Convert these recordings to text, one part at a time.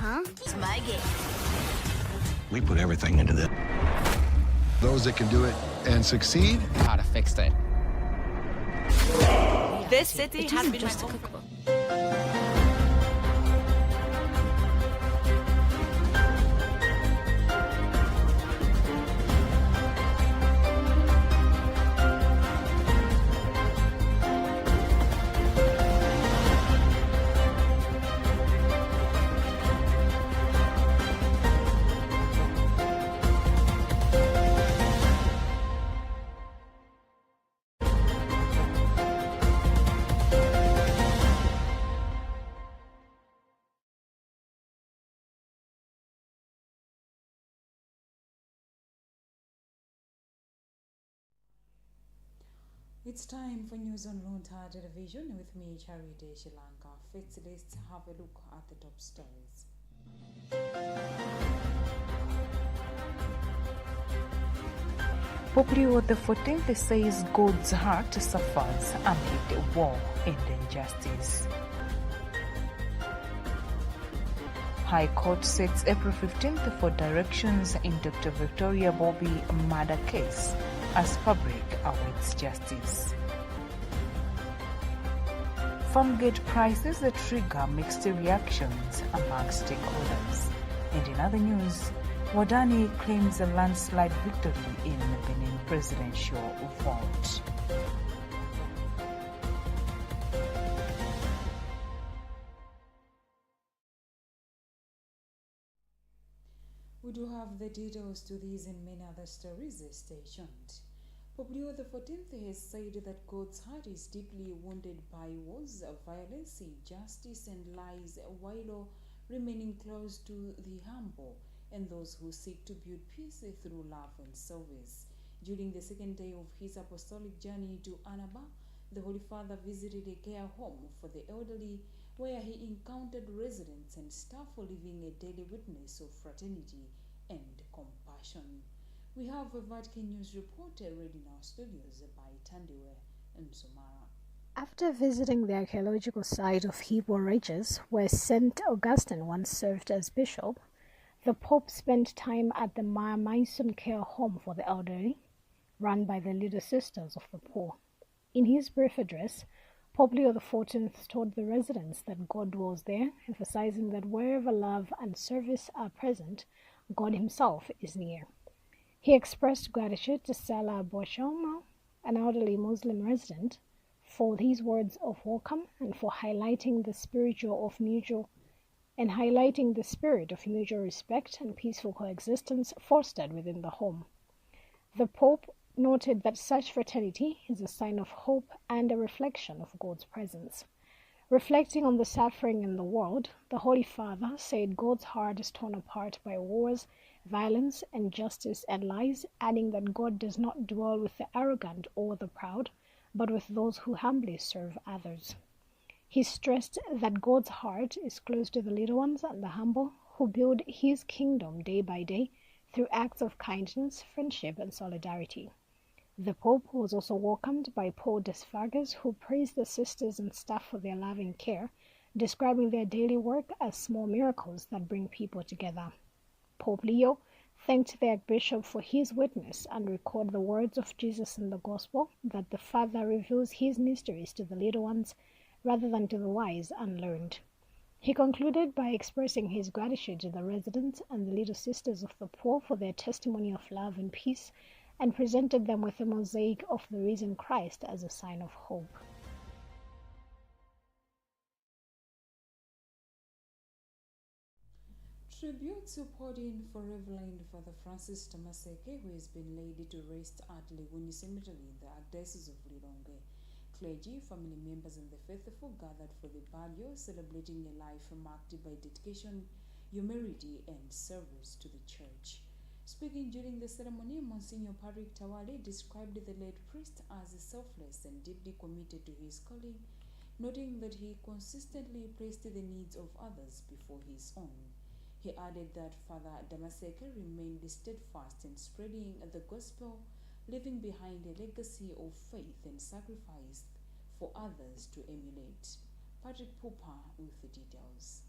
Huh? It's my game. We put everything into this. Those that can do it and succeed. How to fix it. This city has been just a cookbook. It's time for news on Luntha television with me, Charity Shilanka. Let's have a look at the top stories. Pope Leo XIV says God's heart suffers amid war and injustice. High Court sets April 15th for directions in Dr. Victoria Bobby murder case as public awaits justice. Farmgate prices trigger mixed reactions among stakeholders. And in other news, Wadani claims a landslide victory in Benin presidential vote. We do have the details to these and many other stories. Stay tuned. Pope Leo XIV has said that God's heart is deeply wounded by wars, violence, injustice, and lies, while remaining close to the humble and those who seek to build peace through love and service. During the second day of his apostolic journey to Annaba, the Holy Father visited a care home for the elderly, where he encountered residents and staff living a daily witness of fraternity and compassion. We have a Vatican News reporter read in our studios by Tandiwe and Sumara. After visiting the archaeological site of Hebrew Regis, where St. Augustine once served as bishop, the Pope spent time at the Maison Care Home for the elderly, run by the Little Sisters of the Poor. In his brief address, Pope Leo XIV told the residents that God dwells there, emphasizing that wherever love and service are present, God himself is near. He expressed gratitude to Salah Boshoma, an elderly Muslim resident, for these words of welcome and for highlighting the spirit of mutual respect and peaceful coexistence fostered within the home. The Pope noted that such fraternity is a sign of hope and a reflection of God's presence. Reflecting on the suffering in the world, the Holy Father said God's heart is torn apart by wars, violence, injustice, and lies, adding that God does not dwell with the arrogant or the proud, but with those who humbly serve others. He stressed that God's heart is close to the little ones and the humble who build his kingdom day by day through acts of kindness, friendship, and solidarity. The Pope was also welcomed by Paul Desfarges, who praised the sisters and staff for their loving care, describing their daily work as small miracles that bring people together. Pope Leo thanked the Archbishop for his witness and recalled the words of Jesus in the Gospel that the Father reveals his mysteries to the little ones rather than to the wise and learned. He concluded by expressing his gratitude to the residents and the Little Sisters of the Poor for their testimony of love and peace, and presented them with a mosaic of the risen Christ as a sign of hope. Tributes poured in for Reverend Father Francis Damaseke, who has been laid to rest at Leguni Cemetery in the Archdiocese of Lilongwe. Clergy, family members, and the faithful gathered for the burial, celebrating a life marked by dedication, humility, and service to the Church. Speaking during the ceremony, Monsignor Patrick Tawale described the late priest as selfless and deeply committed to his calling, noting that he consistently placed the needs of others before his own. He added that Father Damaseke remained steadfast in spreading the gospel, leaving behind a legacy of faith and sacrifice for others to emulate. Patrick Pupa with the details.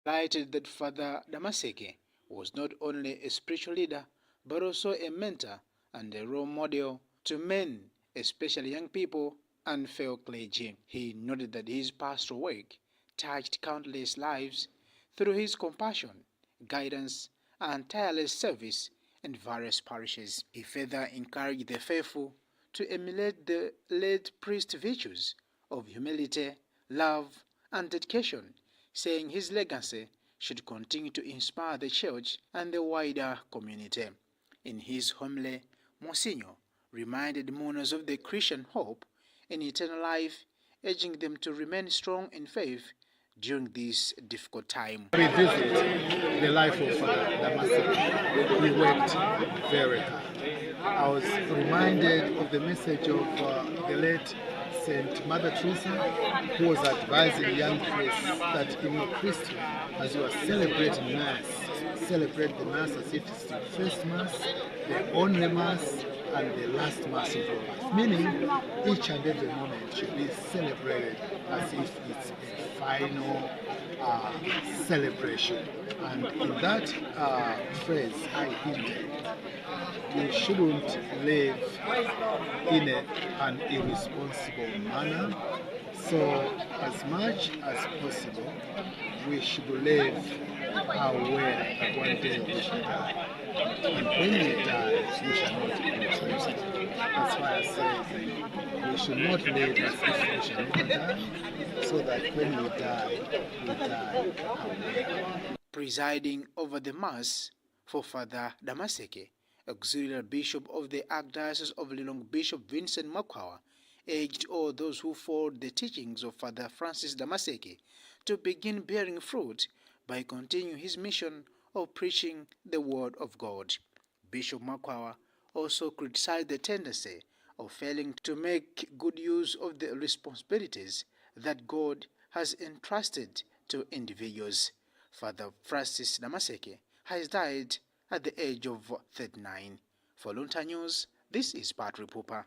highlighted that Father Damaseke was not only a spiritual leader, but also a mentor and a role model to men, especially young people and fellow clergy. He noted that his pastoral work touched countless lives through his compassion, guidance, and tireless service in various parishes. He further encouraged the faithful to emulate the late priest's virtues of humility, love, and dedication, saying his legacy should continue to inspire the church and the wider community. In his homily, Monsignor reminded mourners of the Christian hope in eternal life, urging them to remain strong in faith during this difficult time. We visit the life of Father Damaseke. He worked very hard. I was reminded of the message of the late Saint Mother Teresa, who was advising young priests that in your Christian, as you are celebrating Mass, celebrate the Mass as if it's the first Mass, the only Mass, and the last Mass of your life. Meaning, each and every moment should be celebrated as if it's a final celebration. And in that phrase, I hinted, we shouldn't live in an irresponsible manner. So, as much as possible, we should live aware that one day we shall die. And when we die, we shall not be replaced. That's why I say we should not live as if we shall never die, so that when we die aware. Presiding over the Mass for Father Damaseke, Auxiliary Bishop of the Archdiocese of Lilongwe, Bishop Vincent Makwawa, urged all those who followed the teachings of Father Francis Damaseke to begin bearing fruit by continuing his mission of preaching the Word of God. Bishop Makwawa also criticized the tendency of failing to make good use of the responsibilities that God has entrusted to individuals. Father Francis Damaseke has died at the age of 39. For Luntha News, this is Patrick Pupa.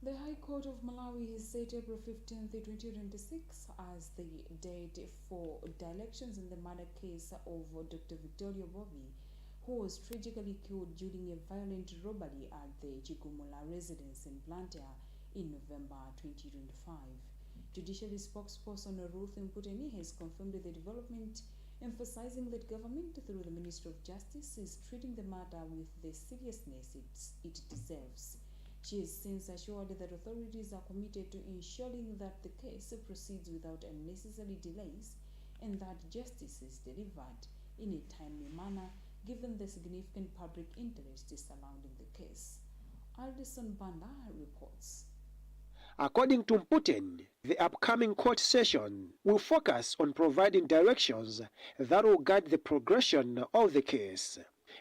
The High Court of Malawi has set April 15, 2026 as the date for elections in the murder case of Dr. Victoria Bobby, who was tragically killed during a violent robbery at the Chigumula residence in Luntha in November 2025. Judiciary spokesperson Ruth Mputeni has confirmed the development, emphasizing that government, through the Ministry of Justice, is treating the matter with the seriousness it deserves. She has since assured that authorities are committed to ensuring that the case proceeds without unnecessary delays and that justice is delivered in a timely manner, given the significant public interest surrounding the case. Alderson Banda reports. According to Mputeni, the upcoming court session will focus on providing directions that will guide the progression of the case.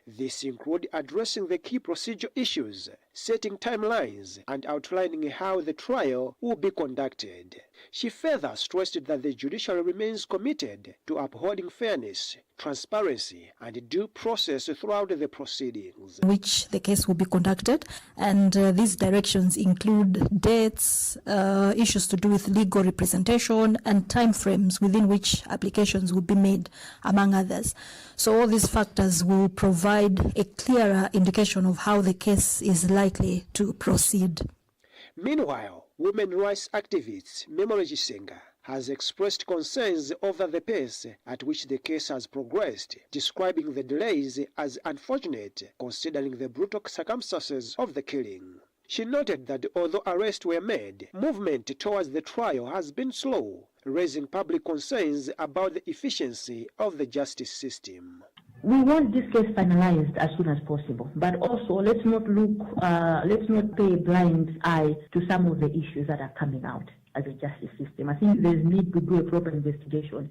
This includes addressing the key procedural issues, setting timelines, and outlining how the trial will be conducted. She further stressed that the judiciary remains committed to upholding fairness, transparency, and due process throughout the proceedings. Which the case will be conducted, and these directions include dates, issues to do with legal representation, and timeframes within which applications will be made, among others. So all these factors will provide a clearer indication of how the case is likely to proceed. Meanwhile, women rights activist Memory Gisenga has expressed concerns over the pace at which the case has progressed, describing the delays as unfortunate considering the brutal circumstances of the killing. She noted that although arrests were made, movement towards the trial has been slow, raising public concerns about the efficiency of the justice system. We want this case finalized as soon as possible, but also let's not pay a blind eye to some of the issues that are coming out as a justice system. I think there's need to do a proper investigation.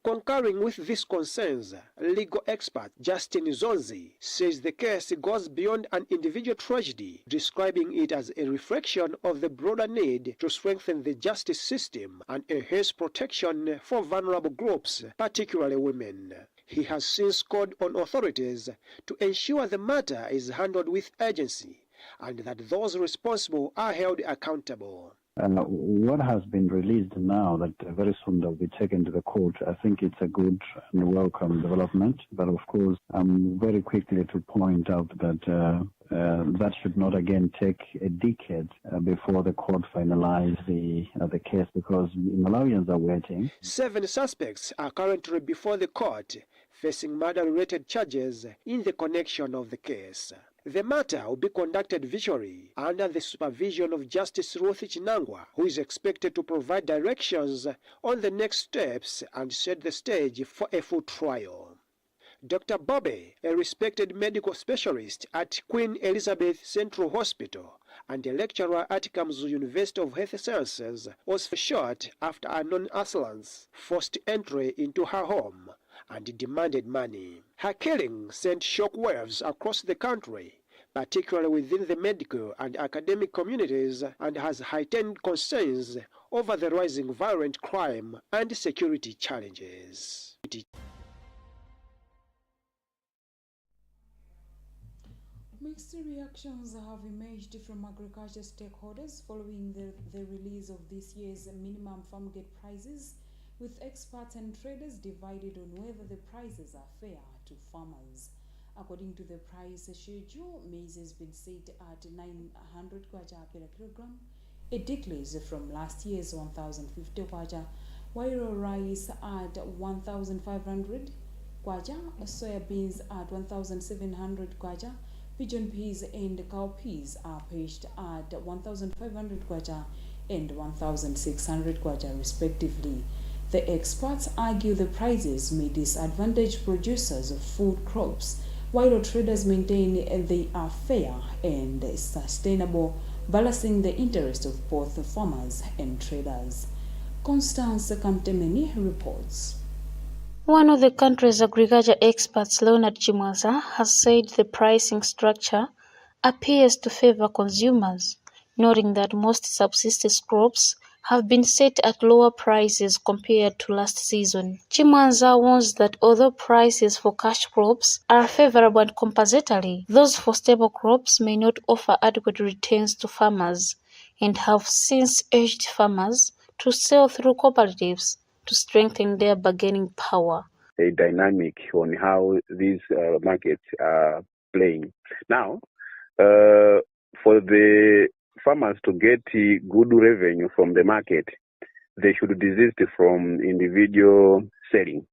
Concurring with these concerns, legal expert Justin Zonzi says the case goes beyond an individual tragedy, describing it as a reflection of the broader need to strengthen the justice system and enhance protection for vulnerable groups, particularly women. He has since called on authorities to ensure the matter is handled with urgency and that those responsible are held accountable. What has been released now that very soon they'll be taken to the court, I think it's a good and welcome development. But of course, very quickly to point out that that should not again take a decade before the court finalize the case, because Malawians are waiting. 7 suspects are currently before the court, facing murder-related charges in the connection of the case. The matter will be conducted virtually under the supervision of Justice Ruth Chinangwa, who is expected to provide directions on the next steps and set the stage for a full trial. Dr. Bobbe, a respected medical specialist at Queen Elizabeth Central Hospital and a lecturer at Kamzu University of Health Sciences, was shot after unknown assailants forced entry into her home and demanded money. Her killing sent shockwaves across the country, particularly within the medical and academic communities, and has heightened concerns over the rising violent crime and security challenges. Mixed reactions have emerged from agriculture stakeholders following the release of this year's minimum farm gate prices, with experts and traders divided on whether the prices are fair to farmers. According to the price schedule, maize has been set at 900 kwacha per kilogram, a decrease from last year's 1,050 kwacha, while rice at 1,500 kwacha, soybeans at 1,700 kwacha, pigeon peas and cowpeas are pitched at 1,500 kwacha and 1,600 kwacha respectively. The experts argue the prices may disadvantage producers of food crops, while traders maintain they are fair and sustainable, balancing the interest of both farmers and traders. Constance Kamtemeni reports. One of the country's agriculture experts, Leonard Chimwaza, has said the pricing structure appears to favor consumers, noting that most subsistence crops have been set at lower prices compared to last season. Chimwaza warns that although prices for cash crops are favorable and compensatory, those for staple crops may not offer adequate returns to farmers, and have since urged farmers to sell through cooperatives to strengthen their bargaining power. A dynamic on how these markets are playing. Now, for the farmers to get good revenue from the market, they should desist from individual selling.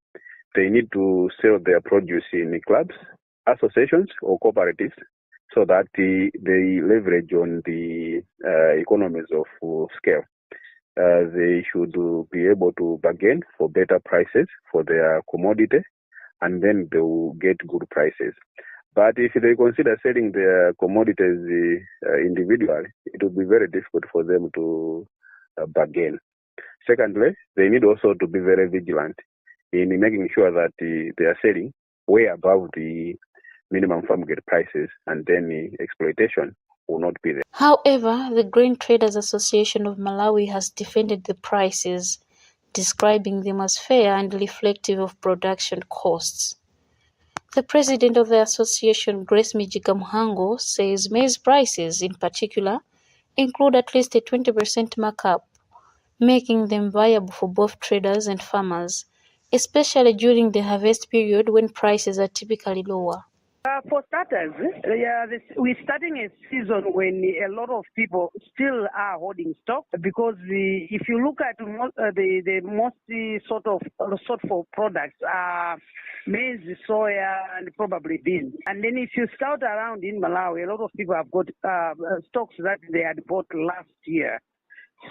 They need to sell their produce in clubs, associations, or cooperatives, so that they leverage on the economies of scale. They should be able to bargain for better prices for their commodity, and then they will get good prices. But if they consider selling their commodities individually, it will be very difficult for them to bargain. Secondly, they need also to be very vigilant in making sure that they are selling way above the minimum farm gate prices, and then exploitation will not be there. However, the Grain Traders Association of Malawi has defended the prices, describing them as fair and reflective of production costs. The president of the association, Grace Mijigamuhango, says maize prices, in particular, include at least a 20% markup, making them viable for both traders and farmers, especially during the harvest period when prices are typically lower. For starters, we're starting a season when a lot of people still are holding stock, because if you look at the most sought for products are maize, soya, and probably beans. And then if you scout around in Malawi, a lot of people have got stocks that they had bought last year.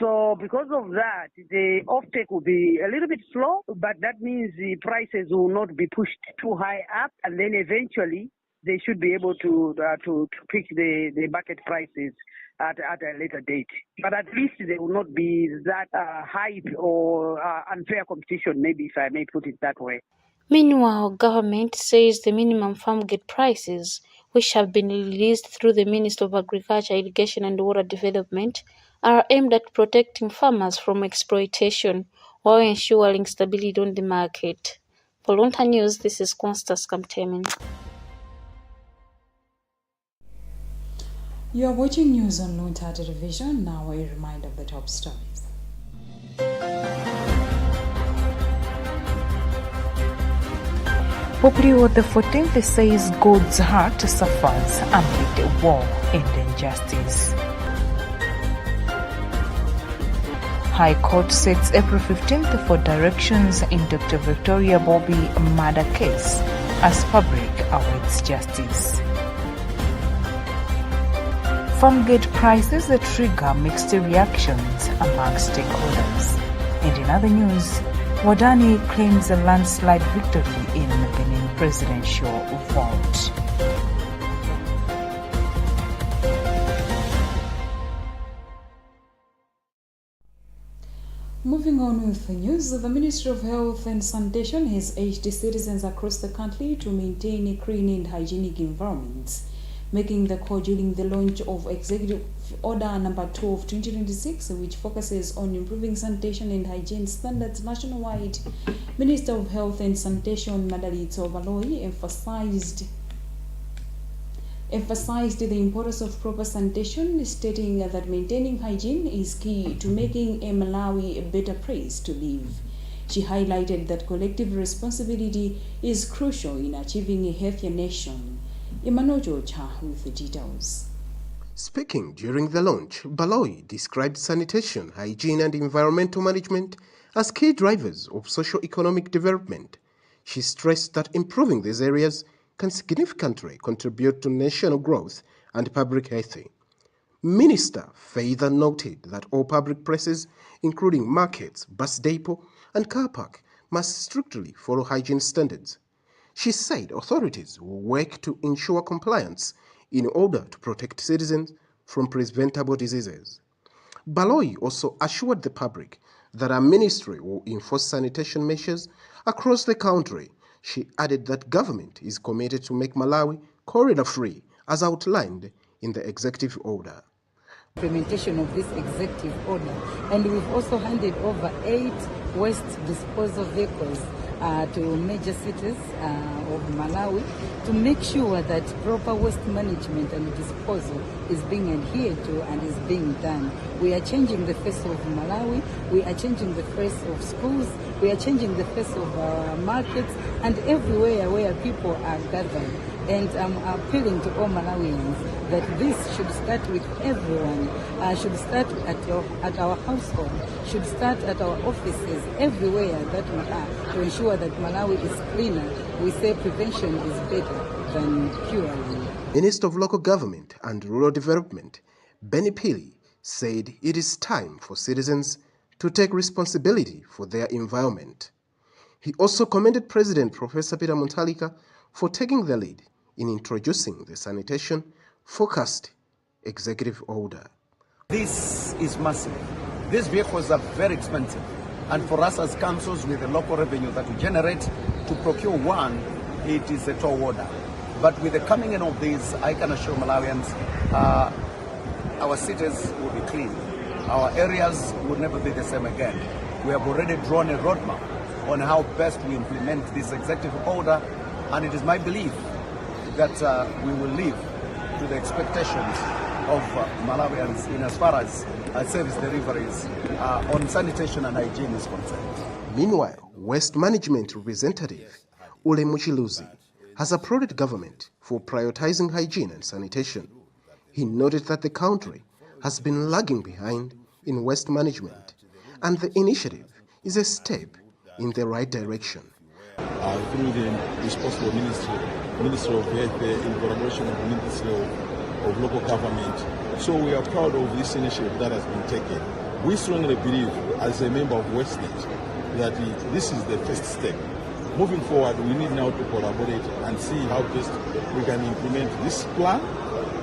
So because of that, the offtake will be a little bit slow, but that means the prices will not be pushed too high up, and then eventually they should be able to pick the market prices at a later date. But at least there will not be that hype or unfair competition, maybe, if I may put it that way. Meanwhile, government says the minimum farm gate prices, which have been released through the Ministry of Agriculture, Irrigation and Water Development, are aimed at protecting farmers from exploitation while ensuring stability on the market. For Luntha News, this is Constance Kamtemen. You are watching news on Luntha television. Now a reminder of the top stories. Pope Leo XIV says God's heart suffers amid war and injustice. High Court sets April 15th for directions in Dr. Victoria Bobby murder case as public awaits justice. Farmgate prices trigger mixed reactions among stakeholders. And in other news, Wadani claims a landslide victory in Benin presidential vote. Moving on with the news, the Ministry of Health and Sanitation has urged citizens across the country to maintain clean and hygienic environments, making the call during the launch of Executive Order Number 2 of 2026, which focuses on improving sanitation and hygiene standards nationwide. Minister of Health and Sanitation Madalitso Baloi emphasized the importance of proper sanitation, stating that maintaining hygiene is key to making a Malawi a better place to live. She highlighted that collective responsibility is crucial in achieving a healthier nation. Emmanuel Georgia with the details. Speaking during the launch, Baloi described sanitation, hygiene and environmental management as key drivers of socio-economic development. She stressed that improving these areas can significantly contribute to national growth and public health. Minister further noted that all public places, including markets, bus depot and car park, must strictly follow hygiene standards. She said authorities will work to ensure compliance in order to protect citizens from preventable diseases. Baloi also assured the public that our ministry will enforce sanitation measures across the country. She added that government is committed to make Malawi corridor-free as outlined in the executive order. Implementation of this executive order, and we've also handed over 8 waste disposal vehicles to major cities of Malawi to make sure that proper waste management and disposal is being adhered to and is being done. We are changing the face of Malawi, we are changing the face of schools, we are changing the face of our markets and everywhere where people are gathered. And I'm appealing to all Malawians that this should start with everyone, should start at our household, should start at our offices, everywhere that we are, to ensure that Malawi is cleaner. We say prevention is better than curing. Minister of Local Government and Rural Development, Benny Pili, said it is time for citizens to take responsibility for their environment. He also commended President Professor Peter Mutharika for taking the lead in introducing the sanitation-focused executive order. This is massive. These vehicles are very expensive. And for us as councils with the local revenue that we generate, to procure one, it is a tall order. But with the coming in of these, I can assure Malawians, our cities will be clean. Our areas will never be the same again. We have already drawn a roadmap on how best we implement this executive order, and it is my belief that we will live to the expectations of Malawians in as far as service deliveries on sanitation and hygiene is concerned. Meanwhile, Waste Management Representative Ule Muchiluzi has applauded government for prioritizing hygiene and sanitation. He noted that the country has been lagging behind in waste management, and the initiative is a step in the right direction. Through the responsible Ministry of Health in collaboration with the Ministry of Local Government. So we are proud of this initiative that has been taken. We strongly believe, as a member of Westnet, that this is the first step. Moving forward, we need now to collaborate and see how best we can implement this plan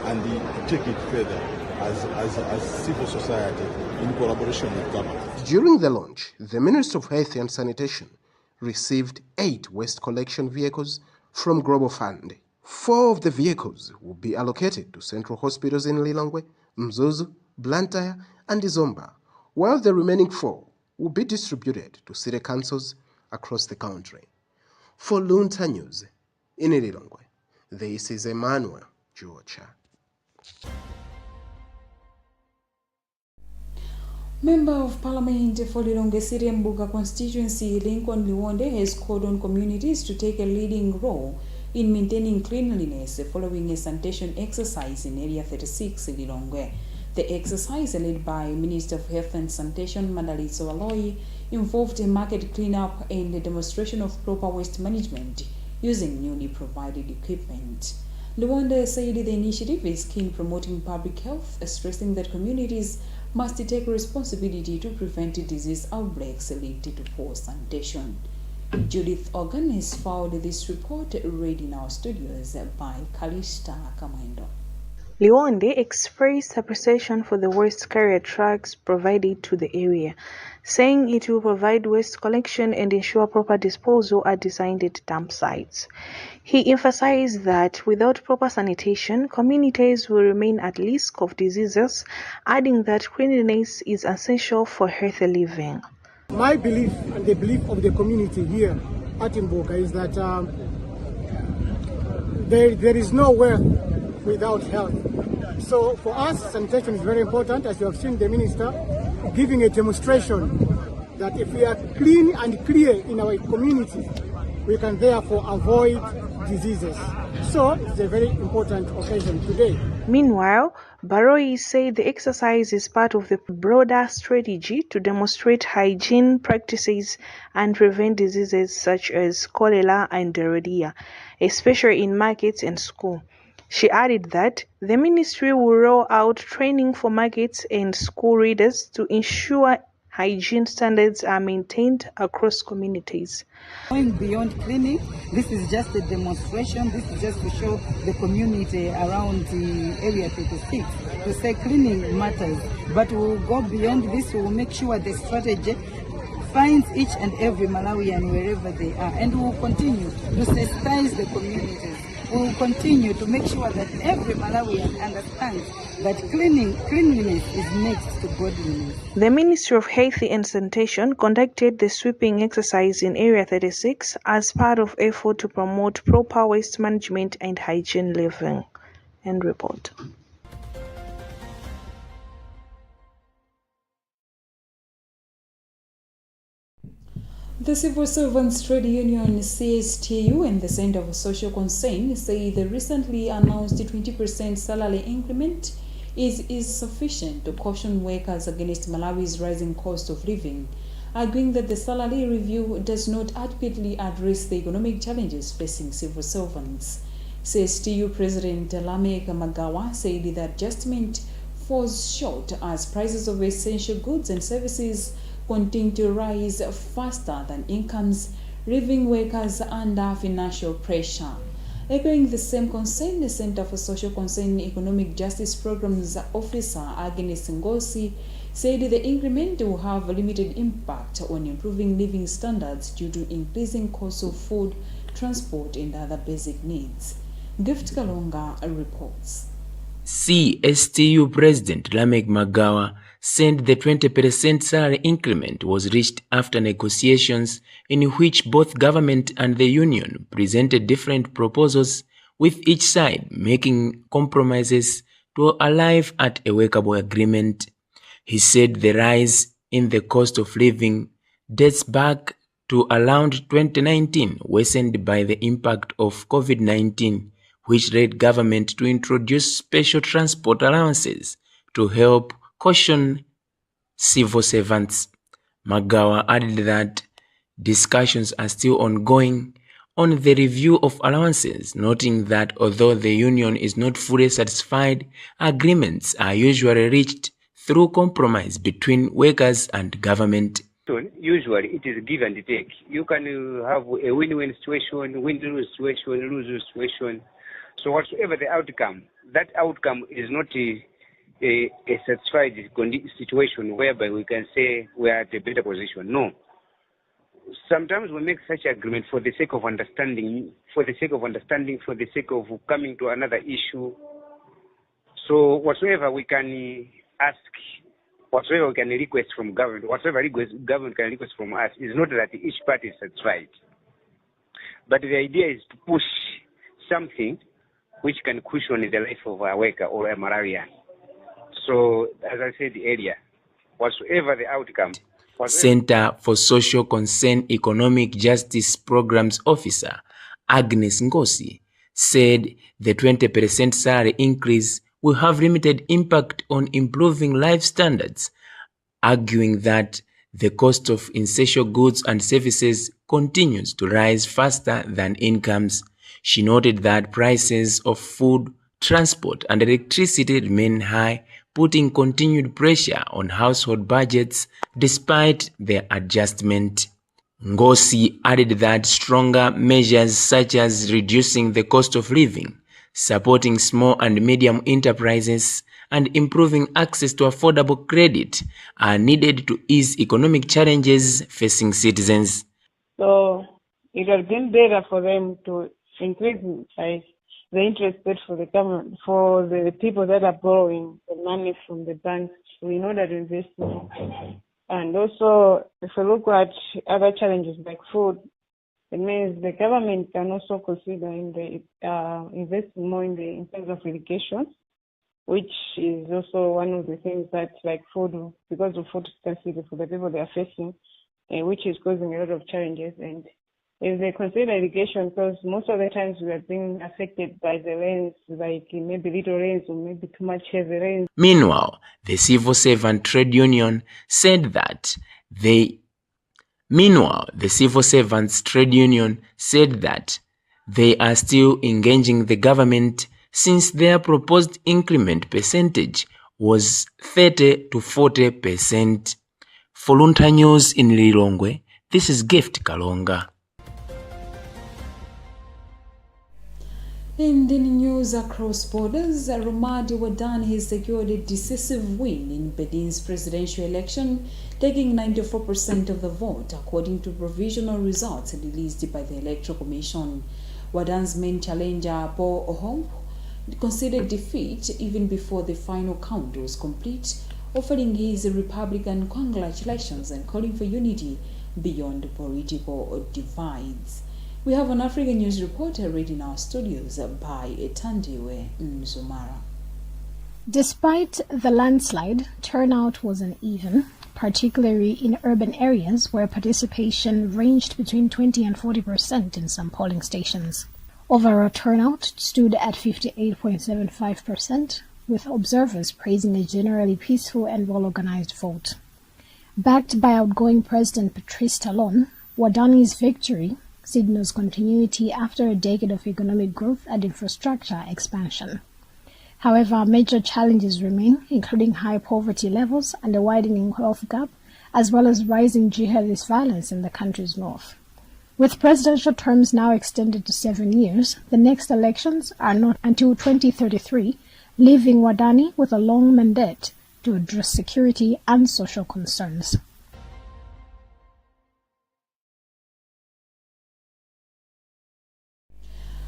and take it further as civil society in collaboration with government. During the launch, the Ministry of Health and Sanitation received 8 waste collection vehicles from Global Fund. 4 of the vehicles will be allocated to central hospitals in Lilongwe, Mzuzu, Blantyre and Izomba, while the remaining 4 will be distributed to city councils across the country. For Luntha News, in Lilongwe, this is Emmanuel Georgia. Member of Parliament for Lilongwe City Mbuga constituency, Lincoln Liwonde, has called on communities to take a leading role in maintaining cleanliness following a sanitation exercise in Area 36 in Lilongwe. The exercise, led by Minister of Health and Sanitation Mandalizo Aloyi, involved a market cleanup and a demonstration of proper waste management using newly provided equipment. Liwonde said the initiative is keen promoting public health, stressing that communities must take responsibility to prevent disease outbreaks linked to poor sanitation. Judith Organ has filed this report, read in our studios by Kalista Kamendo. Liwonde expressed appreciation for the waste carrier trucks provided to the area, saying it will provide waste collection and ensure proper disposal at designated dump sites. He emphasized that without proper sanitation, communities will remain at risk of diseases, adding that cleanliness is essential for healthy living. My belief and the belief of the community here at Mbuga is that there is no wealth without health. So for us, sanitation is very important, as you have seen the minister giving a demonstration that if we are clean and clear in our community, we can therefore avoid diseases. So it's a very important occasion today. Meanwhile, Baroi said the exercise is part of the broader strategy to demonstrate hygiene practices and prevent diseases such as cholera and diarrhea, especially in markets and schools. She added that the ministry will roll out training for markets and school leaders to ensure hygiene standards are maintained across communities. Going beyond cleaning, this is just a demonstration. This is just to show the community around the Area 36 to say cleaning matters. But we'll go beyond this. We'll make sure the strategy finds each and every Malawian wherever they are, and we'll continue to sensitize the communities. We will continue to make sure that every Malawian understands that cleanliness is next to godliness. The Ministry of Health and Sanitation conducted the sweeping exercise in Area 36 as part of effort to promote proper waste management and hygiene living. End report. The Civil Servants Trade Union CSTU and the Center for Social Concern say the recently announced 20% salary increment is sufficient to caution workers against Malawi's rising cost of living, arguing that the salary review does not adequately address the economic challenges facing civil servants. CSTU President Lamek Magawa said the adjustment falls short as prices of essential goods and services continue to rise faster than incomes, leaving workers under financial pressure. Echoing the same concern, the Center for Social Concern Economic Justice Programs Officer Agnes Ngosi said the increment will have a limited impact on improving living standards due to increasing costs of food, transport, and other basic needs. Gift Kalonga reports. CSTU President Lamek Magawa said the 20% salary increment was reached after negotiations in which both government and the union presented different proposals, with each side making compromises to arrive at a workable agreement. He said the rise in the cost of living dates back to around 2019, worsened by the impact of COVID-19, which led government to introduce special transport allowances to help caution civil servants. Magawa added that discussions are still ongoing on the review of allowances, noting that although the union is not fully satisfied, agreements are usually reached through compromise between workers and government. Usually it is give and take. You can have a win-win situation, win-lose situation, lose-lose situation. So whatsoever the outcome, that outcome is not a satisfied situation whereby we can say we are at a better position. No. Sometimes we make such agreement for the sake of understanding, for the sake of coming to another issue. So whatsoever we can ask, whatsoever we can request from government, whatsoever government can request from us, is not that each party is satisfied. But the idea is to push something which can cushion the life of a worker or a Malawian. So, as I said earlier, whatsoever the outcome. Center for Social Concern Economic Justice Programs Officer Agnes Ngosi said the 20% salary increase will have limited impact on improving life standards, arguing that the cost of essential goods and services continues to rise faster than incomes. She noted that prices of food, transport, and electricity remain high, putting continued pressure on household budgets despite their adjustment. Ngosi added that stronger measures such as reducing the cost of living, supporting small and medium enterprises, and improving access to affordable credit are needed to ease economic challenges facing citizens. So it has been better for them to increase the interest rate for the government, for the people that are borrowing the money from the banks in order to invest more. And also, if we look at other challenges like food, it means the government can also consider investing more in terms of irrigation, which is also one of the things that, like food, because of food scarcity for the people they are facing, which is causing a lot of challenges. And if they consider irrigation, because most of the times we are being affected by the rains, like maybe little rains or maybe too much heavy rains. Meanwhile, the Civil Servant Trade Union said that they are still engaging the government since their proposed increment percentage was 30 to 40%. For Luntha News in Lilongwe, this is Gift Kalonga. In the news across borders, Romadi Wadani has secured a decisive win in Benin's presidential election, taking 94% of the vote, according to provisional results released by the Electoral Commission. Wadani's main challenger, Paul Ohomp, conceded defeat even before the final count was complete, offering his Republican congratulations and calling for unity beyond political divides. We have an African News reporter read in our studios by Etandiwe Nzumara. Despite the landslide, turnout was uneven, particularly in urban areas where participation ranged between 20 and 40% in some polling stations. Overall turnout stood at 58.75%, with observers praising a generally peaceful and well-organized vote. Backed by outgoing President Patrice Talon, Wadani's victory signals continuity after a decade of economic growth and infrastructure expansion. However, major challenges remain, including high poverty levels and a widening wealth gap, as well as rising jihadist violence in the country's north. With presidential terms now extended to 7 years, the next elections are not until 2033, leaving Wadani with a long mandate to address security and social concerns.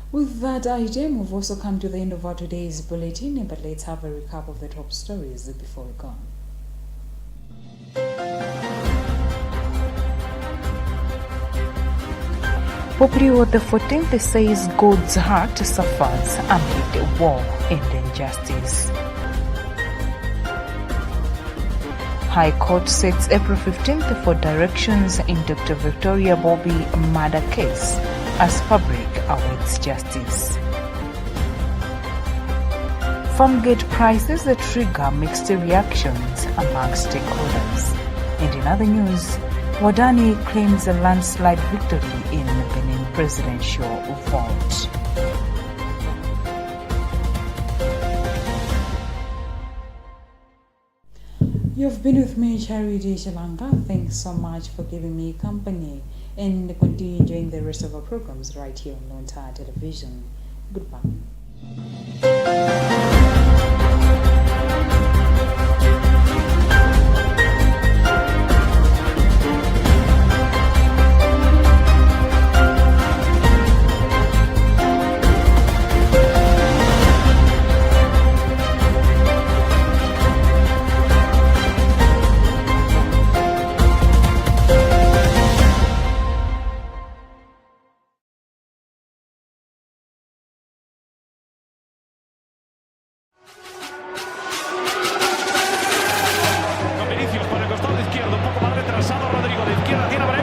With that item, we've also come to the end of our today's bulletin, but let's have a recap of the top stories before we go. Pope Leo XIV says God's heart suffers amid war and injustice. High Court sets April 15th for directions in Dr. Victoria Bobby murder case as public awaits justice. Farmgate prices that trigger mixed reactions among stakeholders. And in other news, Wadani claims a landslide victory in Benin presidential vote. You've been with me, Charity Shalanga. Thanks so much for giving me company, and continue enjoying the rest of our programs right here on Luntha Television. Goodbye. izquierda, tiene